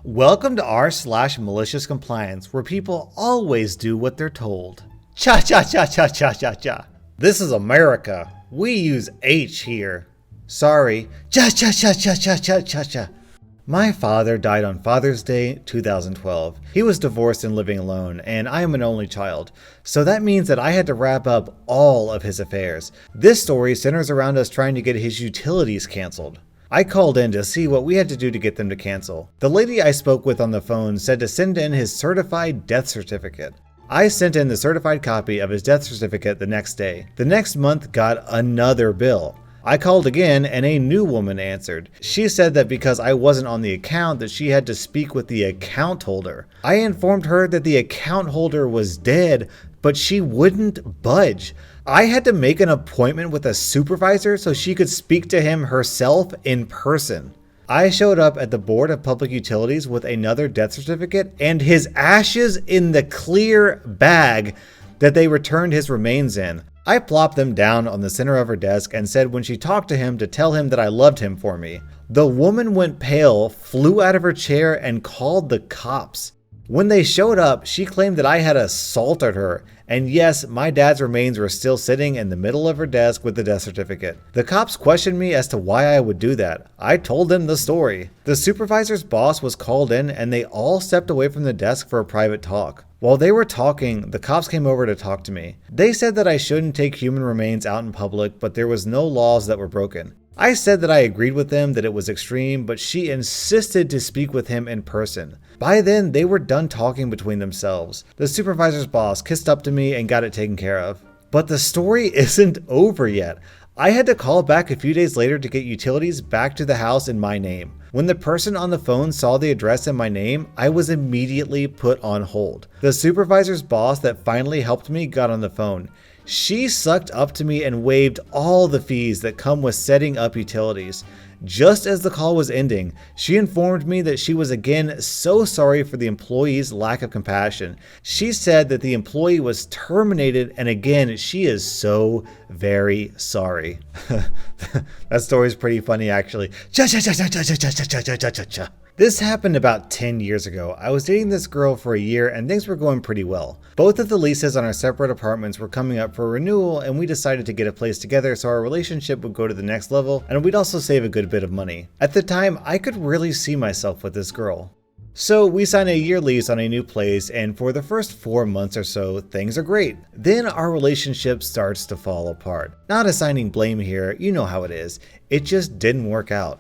Welcome to r/slash Malicious Compliance, where people always do what they're told. Cha cha cha cha cha cha cha. This is America. We use H here. Sorry. Cha cha cha cha cha cha cha cha. My father died on Father's Day 2012. He was divorced and living alone, and I am an only child. So that means that I had to wrap up all of his affairs. This story centers around us trying to get his utilities canceled. I called in to see what we had to do to get them to cancel. The lady I spoke with on the phone said to send in his certified death certificate. I sent in the certified copy of his death certificate the next day. The next month got another bill. I called again and a new woman answered. She said that because I wasn't on the account that she had to speak with the account holder. I informed her that the account holder was dead, but she wouldn't budge. I had to make an appointment with a supervisor so she could speak to him herself in person. I showed up at the Board of Public Utilities with another death certificate and his ashes in the clear bag that they returned his remains in. I plopped them down on the center of her desk and said when she talked to him to tell him that I loved him for me. The woman went pale, flew out of her chair, and called the cops. When they showed up, she claimed that I had assaulted her, and yes, my dad's remains were still sitting in the middle of her desk with the death certificate. The cops questioned me as to why I would do that. I told them the story. The supervisor's boss was called in and they all stepped away from the desk for a private talk. While they were talking, the cops came over to talk to me. They said that I shouldn't take human remains out in public, but there was no laws that were broken. I said that I agreed with them that it was extreme, but she insisted to speak with him in person. By then, they were done talking between themselves. The supervisor's boss kissed up to me and got it taken care of. But the story isn't over yet. I had to call back a few days later to get utilities back to the house in my name. When the person on the phone saw the address in my name, I was immediately put on hold. The supervisor's boss that finally helped me got on the phone. She sucked up to me and waived all the fees that come with setting up utilities. Just as the call was ending, she informed me that she was again so sorry for the employee's lack of compassion. She said that the employee was terminated, and again, she is so very sorry. That story is pretty funny, actually. This happened about 10 years ago. I was dating this girl for a year and things were going pretty well. Both of the leases on our separate apartments were coming up for renewal and we decided to get a place together so our relationship would go to the next level and we'd also save a good bit of money. At the time, I could really see myself with this girl. So we signed a year lease on a new place and for the first 4 months or so, things are great. Then our relationship starts to fall apart. Not assigning blame here, you know how it is. It just didn't work out.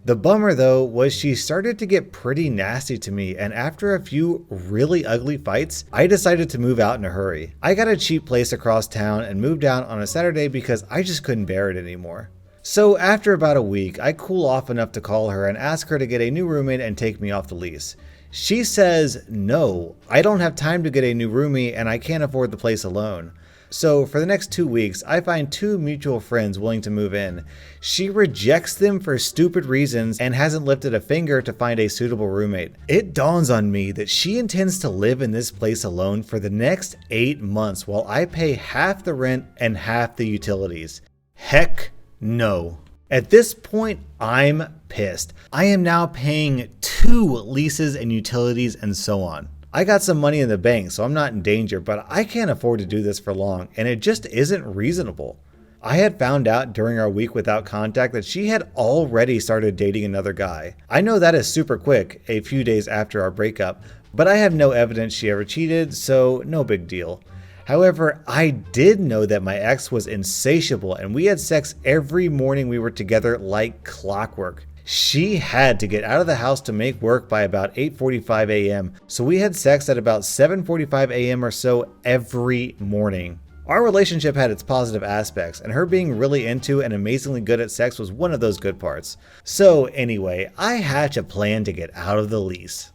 The bummer though was she started to get pretty nasty to me, and after a few really ugly fights, I decided to move out in a hurry. I got a cheap place across town and moved out on a Saturday because I just couldn't bear it anymore. So after about a week, I cool off enough to call her and ask her to get a new roommate and take me off the lease. She says, no, I don't have time to get a new roomie and I can't afford the place alone. So for the next 2 weeks, I find 2 mutual friends willing to move in. She rejects them for stupid reasons and hasn't lifted a finger to find a suitable roommate. It dawns on me that she intends to live in this place alone for the next 8 months while I pay half the rent and half the utilities. Heck no. At this point, I'm pissed. I am now paying 2 leases and utilities and so on. I got some money in the bank, so I'm not in danger, but I can't afford to do this for long, and it just isn't reasonable. I had found out during our week without contact that she had already started dating another guy. I know that is super quick, a few days after our breakup, but I have no evidence she ever cheated, so no big deal. However, I did know that my ex was insatiable and we had sex every morning we were together like clockwork. She had to get out of the house to make work by about 8:45 a.m., so we had sex at about 7:45 a.m. or so every morning. Our relationship had its positive aspects, and her being really into and amazingly good at sex was one of those good parts. So anyway, I hatch a plan to get out of the lease.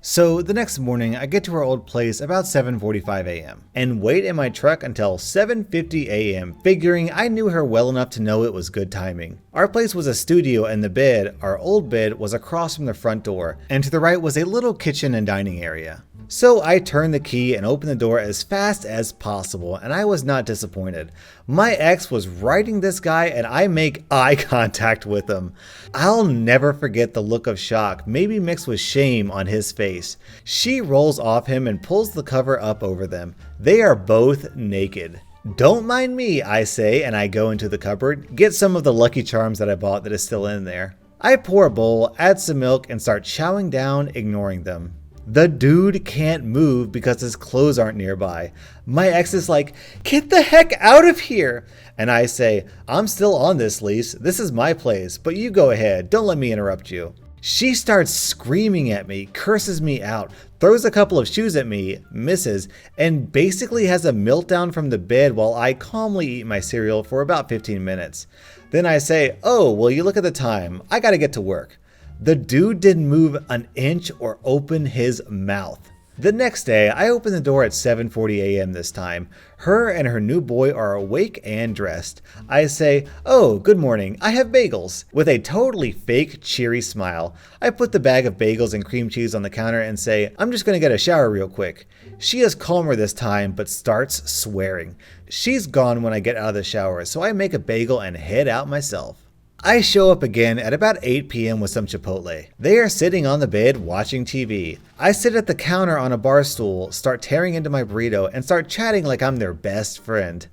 So the next morning, I get to our old place about 7:45 a.m. and wait in my truck until 7:50 a.m., figuring I knew her well enough to know it was good timing. Our place was a studio and the bed, our old bed, was across from the front door, and to the right was a little kitchen and dining area. So I turned the key and opened the door as fast as possible, and I was not disappointed. My ex was riding this guy and I make eye contact with him. I'll never forget the look of shock, maybe mixed with shame, on his face. She rolls off him and pulls the cover up over them. They are both naked. "Don't mind me," I say, and I go into the cupboard, get some of the Lucky Charms that I bought that is still in there. I pour a bowl, add some milk, and start chowing down, ignoring them. The dude can't move because his clothes aren't nearby. My ex is like, "Get the heck out of here!" And I say, "I'm still on this lease. This is my place, but you go ahead. Don't let me interrupt you." She starts screaming at me, curses me out, throws a couple of shoes at me, misses, and basically has a meltdown from the bed while I calmly eat my cereal for about 15 minutes. Then I say, "Oh, well, you look at the time. I gotta get to work." The dude didn't move an inch or open his mouth. The next day, I open the door at 7:40 a.m. this time. Her and her new boy are awake and dressed. I say, "Oh, good morning, I have bagels," with a totally fake, cheery smile. I put the bag of bagels and cream cheese on the counter and say, "I'm just gonna get a shower real quick." She is calmer this time, but starts swearing. She's gone when I get out of the shower, so I make a bagel and head out myself. I show up again at about 8 p.m. with some Chipotle. They are sitting on the bed watching TV. I sit at the counter on a bar stool, start tearing into my burrito, and start chatting like I'm their best friend.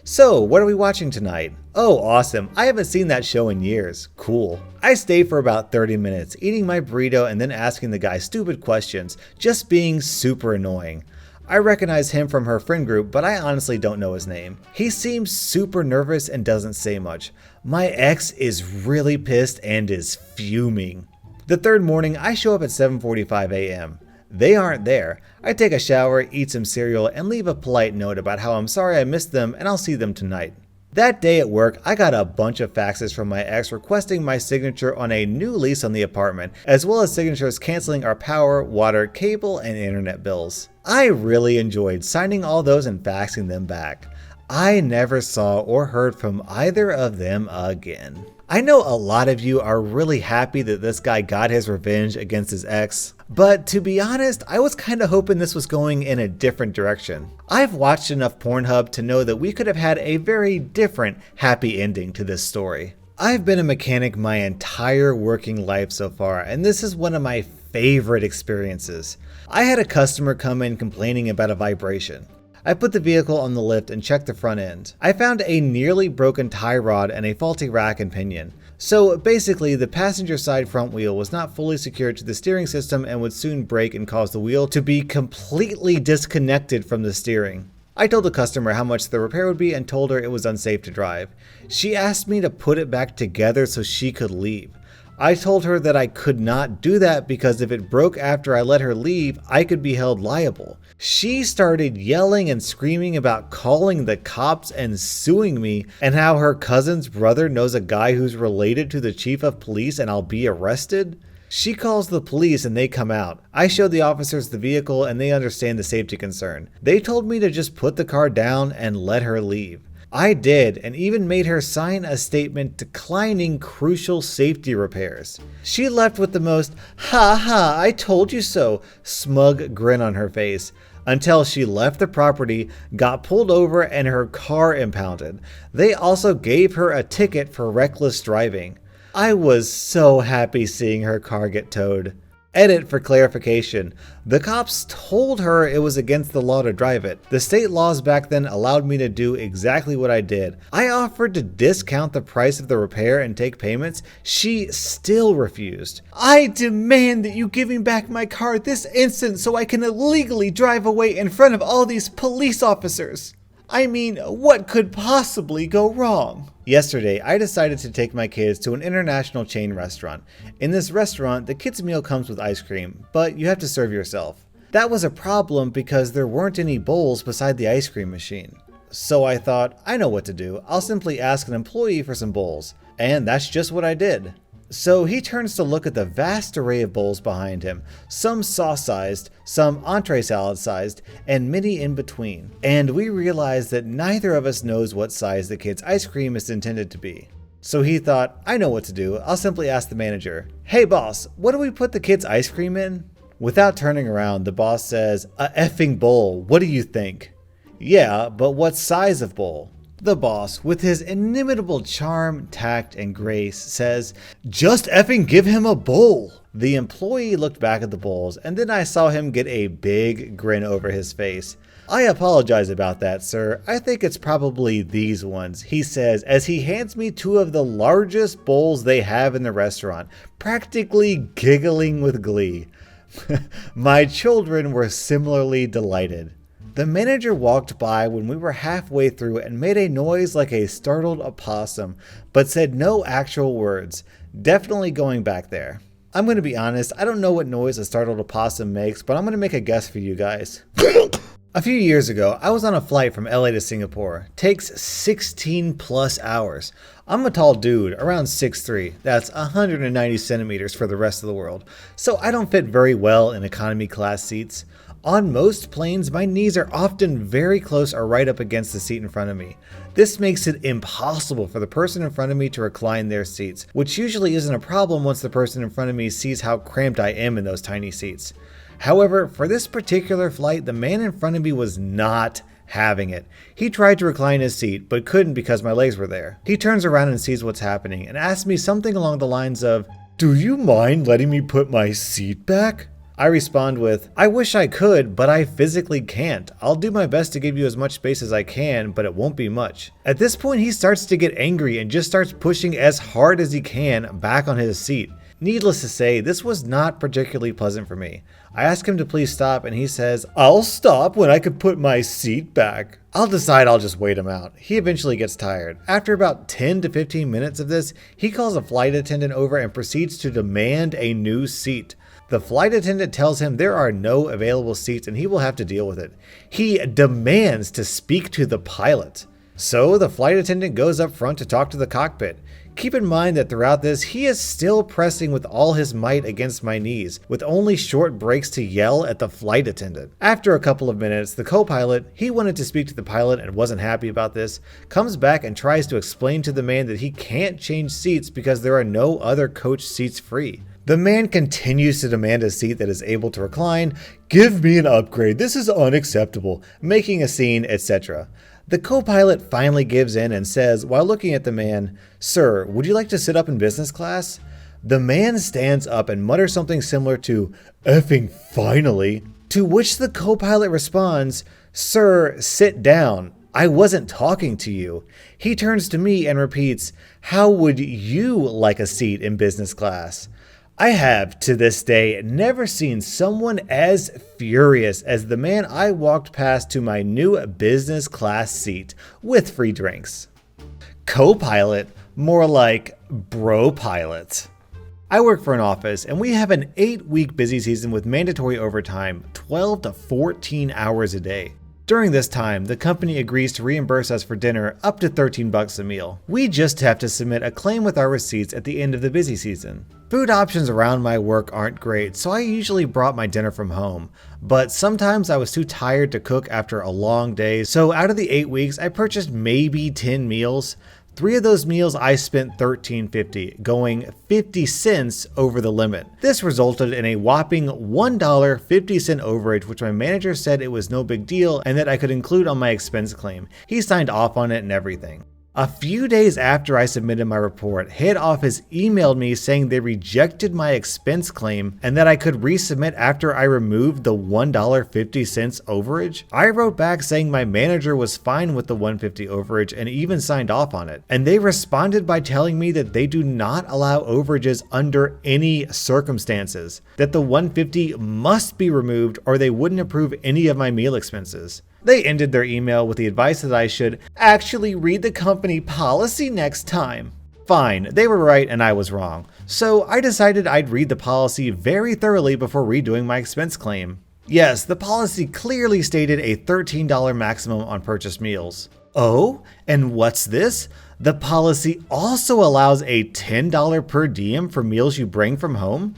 "So, what are we watching tonight?" "Oh, awesome. I haven't seen that show in years." "Cool." I stay for about 30 minutes, eating my burrito and then asking the guy stupid questions, just being super annoying. I recognize him from her friend group, but I honestly don't know his name. He seems super nervous and doesn't say much. My ex is really pissed and is fuming. The third morning, I show up at 7:45 a.m. They aren't there. I take a shower, eat some cereal, and leave a polite note about how I'm sorry I missed them and I'll see them tonight. That day at work, I got a bunch of faxes from my ex requesting my signature on a new lease on the apartment, as well as signatures canceling our power, water, cable, and internet bills. I really enjoyed signing all those and faxing them back. I never saw or heard from either of them again. I know a lot of you are really happy that this guy got his revenge against his ex, but to be honest, I was kinda hoping this was going in a different direction. I've watched enough Pornhub to know that we could have had a very different happy ending to this story. I've been a mechanic my entire working life so far, and this is one of my favorite experiences. I had a customer come in complaining about a vibration. I put the vehicle on the lift and checked the front end. I found a nearly broken tie rod and a faulty rack and pinion. So basically, the passenger side front wheel was not fully secured to the steering system and would soon break and cause the wheel to be completely disconnected from the steering. I told the customer how much the repair would be and told her it was unsafe to drive. She asked me to put it back together so she could leave. I told her that I could not do that because if it broke after I let her leave, I could be held liable. She started yelling and screaming about calling the cops and suing me, and how her cousin's brother knows a guy who's related to the chief of police and I'll be arrested. She calls the police and they come out. I show the officers the vehicle and they understand the safety concern. They told me to just put the car down and let her leave. I did, and even made her sign a statement declining crucial safety repairs. She left with the most "ha ha, I told you so" smug grin on her face, until she left the property, got pulled over, and her car impounded. They also gave her a ticket for reckless driving. I was so happy seeing her car get towed. Edit for clarification. The cops told her it was against the law to drive it. The state laws back then allowed me to do exactly what I did. I offered to discount the price of the repair and take payments. She still refused. "I demand that you give me back my car this instant so I can illegally drive away in front of all these police officers." I mean, what could possibly go wrong? Yesterday, I decided to take my kids to an international chain restaurant. In this restaurant, the kids' meal comes with ice cream, but you have to serve yourself. That was a problem because there weren't any bowls beside the ice cream machine. So I thought, I know what to do. I'll simply ask an employee for some bowls. And that's just what I did. So he turns to look at the vast array of bowls behind him, some sauce-sized, some entree salad-sized, and many in between. And we realize that neither of us knows what size the kid's ice cream is intended to be. So he thought, I know what to do. I'll simply ask the manager, "Hey boss, what do we put the kid's ice cream in?" Without turning around, the boss says, "A effing bowl. What do you think?" "Yeah, but what size of bowl?" The boss, with his inimitable charm, tact, and grace, says, "Just effing give him a bowl." The employee looked back at the bowls, and then I saw him get a big grin over his face. "I apologize about that, sir. I think it's probably these ones," he says as he hands me two of the largest bowls they have in the restaurant, practically giggling with glee. My children were similarly delighted. The manager walked by when we were halfway through and made a noise like a startled opossum, but said no actual words. Definitely going back there. I'm going to be honest, I don't know what noise a startled opossum makes, but I'm going to make a guess for you guys. A few years ago, I was on a flight from LA to Singapore. Takes 16 plus hours. I'm a tall dude, around 6'3". That's 190 centimeters for the rest of the world. So I don't fit very well in economy class seats. On most planes, my knees are often very close or right up against the seat in front of me. This makes it impossible for the person in front of me to recline their seats, which usually isn't a problem once the person in front of me sees how cramped I am in those tiny seats. However, for this particular flight, the man in front of me was not having it. He tried to recline his seat, but couldn't because my legs were there. He turns around and sees what's happening and asks me something along the lines of, "Do you mind letting me put my seat back?" I respond with, "I wish I could, but I physically can't. I'll do my best to give you as much space as I can, but it won't be much." At this point, he starts to get angry and just starts pushing as hard as he can back on his seat. Needless to say, this was not particularly pleasant for me. I ask him to please stop, and he says, "I'll stop when I could put my seat back." I'll decide I'll just wait him out. He eventually gets tired. After about 10 to 15 minutes of this, he calls a flight attendant over and proceeds to demand a new seat. The flight attendant tells him there are no available seats and he will have to deal with it. He demands to speak to the pilot. So the flight attendant goes up front to talk to the cockpit. Keep in mind that throughout this, he is still pressing with all his might against my knees, with only short breaks to yell at the flight attendant. After a couple of minutes, the co-pilot, he wanted to speak to the pilot and wasn't happy about this, comes back and tries to explain to the man that he can't change seats because there are no other coach seats free. The man continues to demand a seat that is able to recline, "Give me an upgrade, this is unacceptable," making a scene, etc. The co-pilot finally gives in and says, while looking at the man, "Sir, would you like to sit up in business class?" The man stands up and mutters something similar to, "Effing finally," to which the co-pilot responds, "Sir, sit down. I wasn't talking to you." He turns to me and repeats, "How would you like a seat in business class?" I have, to this day, never seen someone as furious as the man I walked past to my new business class seat with free drinks. Co-pilot, more like bro-pilot. I work for an office and we have an 8-week busy season with mandatory overtime, 12 to 14 hours a day. During this time, the company agrees to reimburse us for dinner up to $13 a meal. We just have to submit a claim with our receipts at the end of the busy season. Food options around my work aren't great, so I usually brought my dinner from home. But sometimes I was too tired to cook after a long day, so out of the 8 weeks, I purchased maybe 10 meals. 3 of those meals I spent $13.50, going 50 cents over the limit. This resulted in a whopping $1.50 overage, which my manager said it was no big deal and that I could include on my expense claim. He signed off on it and everything. A few days after I submitted my report, head office emailed me saying they rejected my expense claim and that I could resubmit after I removed the $1.50 overage. I wrote back saying my manager was fine with the $1.50 overage and even signed off on it. And they responded by telling me that they do not allow overages under any circumstances, that the $1.50 must be removed or they wouldn't approve any of my meal expenses. They ended their email with the advice that I should actually read the company policy next time. Fine, they were right and I was wrong. So I decided I'd read the policy very thoroughly before redoing my expense claim. Yes, the policy clearly stated a $13 maximum on purchased meals. Oh, and what's this? The policy also allows a $10 per diem for meals you bring from home.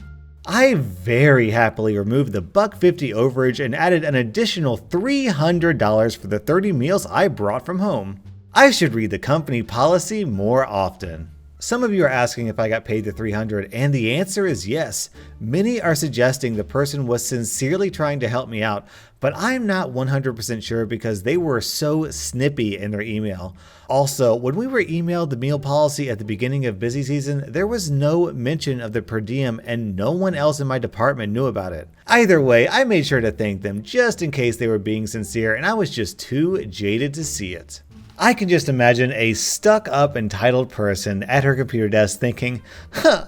I very happily removed the $1.50 overage and added an additional $300 for the 30 meals I brought from home. I should read the company policy more often. Some of you are asking if I got paid the $300, and the answer is yes. Many are suggesting the person was sincerely trying to help me out, but I'm not 100% sure because they were so snippy in their email. Also, when we were emailed the meal policy at the beginning of busy season, there was no mention of the per diem and no one else in my department knew about it. Either way, I made sure to thank them just in case they were being sincere, and I was just too jaded to see it. I can just imagine a stuck-up, entitled person at her computer desk thinking,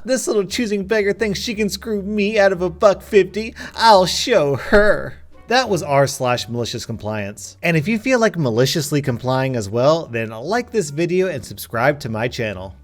this little choosing beggar thinks she can screw me out of a $1.50. I'll show her. That was r/Malicious Compliance. And if you feel like maliciously complying as well, then like this video and subscribe to my channel.